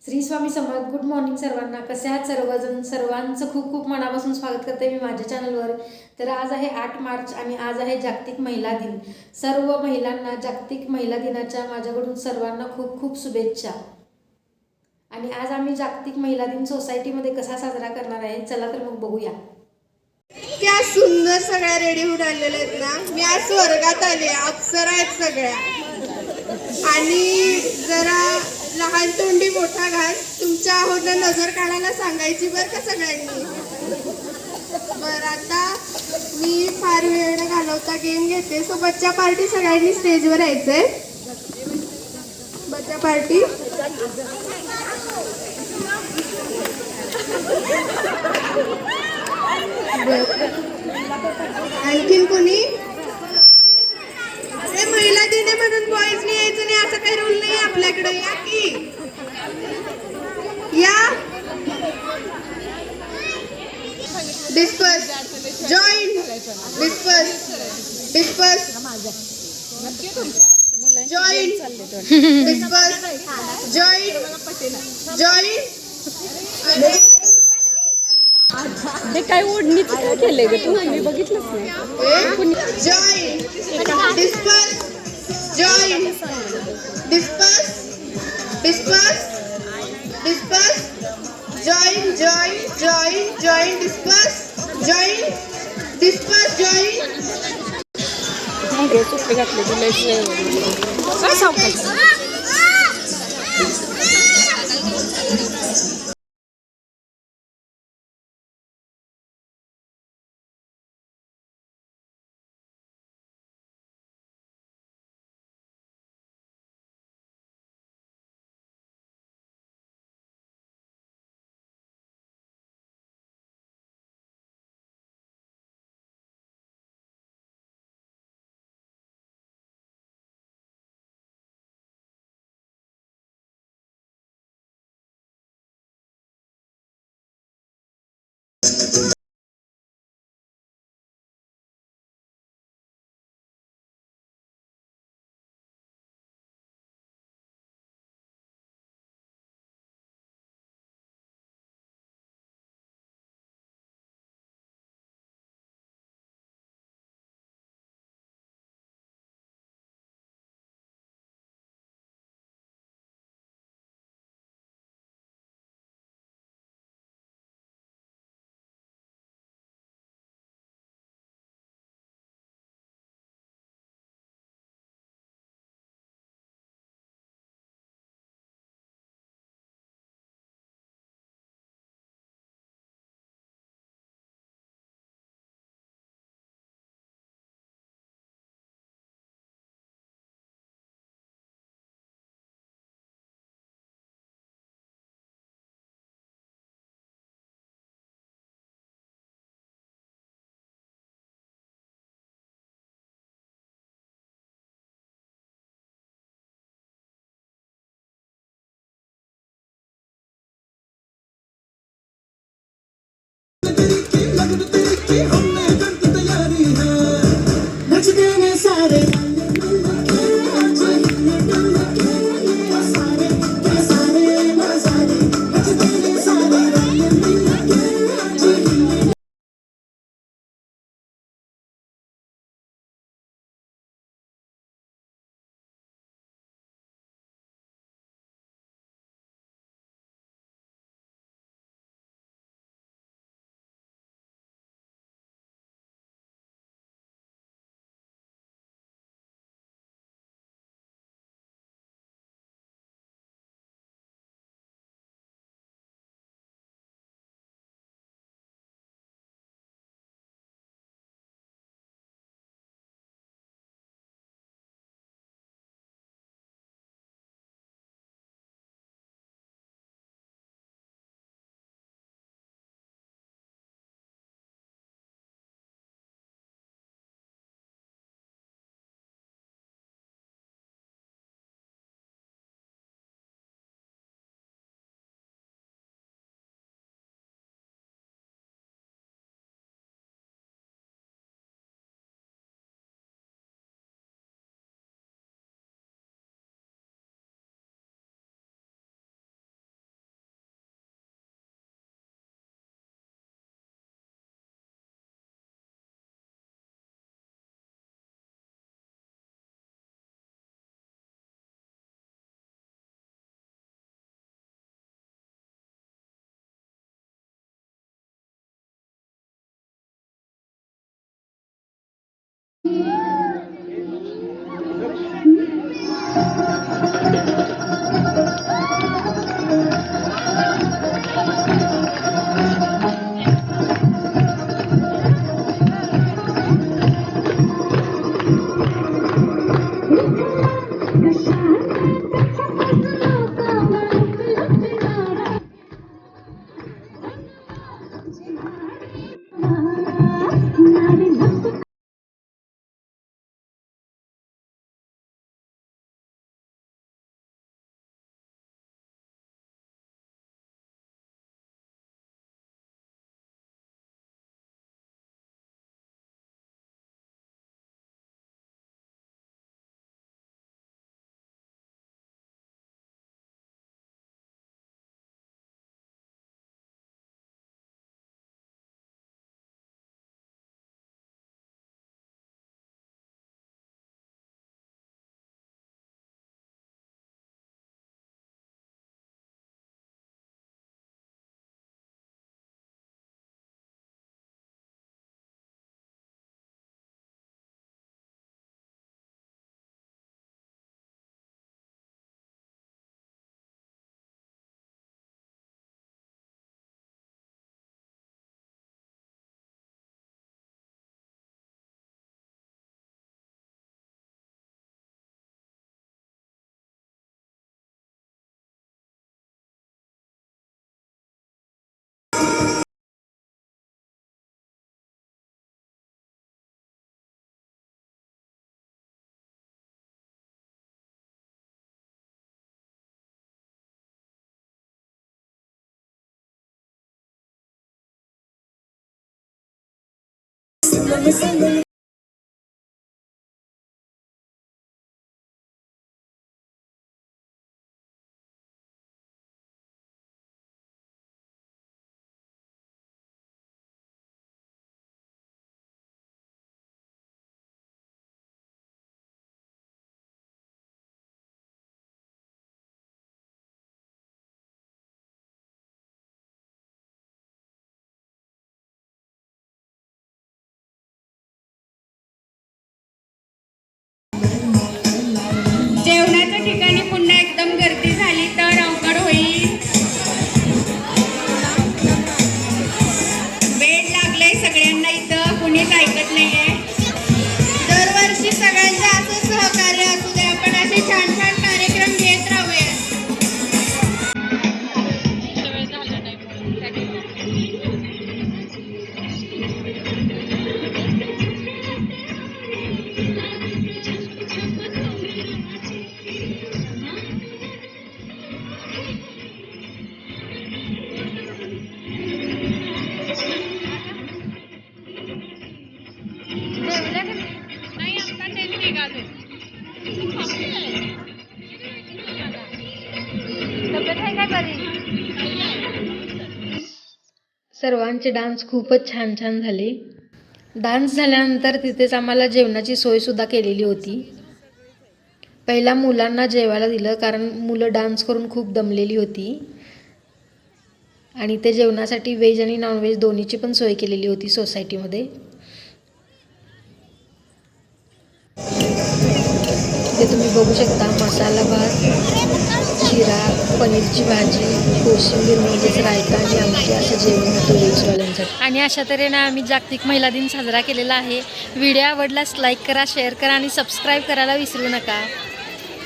Shri Swami Samarth. Good morning सर्वांना. कसे आहात सर्वजण? सर्वांचं खूप खूप मनापासून स्वागत करते मी माझ्या चॅनलवर. तर आज आहे 8 मार्च आणि आज आहे जागतिक महिला दिन. सर्व महिलांना जागतिक महिला दिनाच्या माझ्याकडून सर्वांना खूप खूप शुभेच्छा. आणि आज आम्ही जागतिक महिला दिन सोसायटीमध्ये कसा साजरा करणार आहे, चला तर मग बघूया. क्या सुंदर सगळ्या रेडी होऊन आलेल्या आहेत ना. मी आज स्वर्गात आले, अप्सरा आहेत सगळ्या. आणि जरा लहान तोंडी मोठा घास, तुमच्या अहोनं नजर काढायला सांगायची बरं का सगळ्यांनी. बरं, आता मी फार वेळ न घालवता गेम घेते. सो बच्चा पार्टी सगळ्यांनी स्टेजवर यायचंय. बच्चा पार्टी आणखीन कोणी? महिला दिन आहे म्हणून बॉईजनी यायचं नाही असं काही रूल नाही आपल्याकडे. या की या. Disperse, join, disperse, disperse, join, disperse, join, join. हे काय ओढणीचं काय केलंय ग तू? मी बघितलंच नाही. Join, disperse, join, disperse, disperse, disperse, join, join, join, join, disperse, join, disperse, join. सुट्टी घातली तुला. जेवणाच्या ठिकाणी पुन्हा एकदम गर्दी झाली तर अवघड होईल. वेळ लागलाय सगळ्यांना, इथं कुणीच ऐकत नाहीये. दरवर्षी सगळ्यांचं असं सहकार्य असू दे, आपण असे छान छान कार्यक्रम घेत राहूया. सर्वांचे डान्स खूपच छान छान झाले. डान्स झाल्यानंतर तिथेच आम्हाला जेवणाची सोयसुद्धा केलेली होती. पहिला मुलांना जेवायला दिलं, कारण मुलं डान्स करून खूप दमलेली होती. आणि ते जेवणासाठी व्हेज आणि नॉनव्हेज दोन्हीची पण सोय केलेली होती सोसायटीमध्ये. ते तुम्ही बघू शकता, मसाला भात, शिरा, पनीरची भाजी, कोशिंबीर म्हणजेच रायता आणि आमटी असं जेवण होतं व्हेजवाल्यांसाठी. आणि अशा तऱ्हेने आम्ही जागतिक महिला दिन साजरा केलेला आहे. व्हिडिओ आवडल्यास लाईक करा, शेअर करा आणि सबस्क्राईब करायला विसरू नका.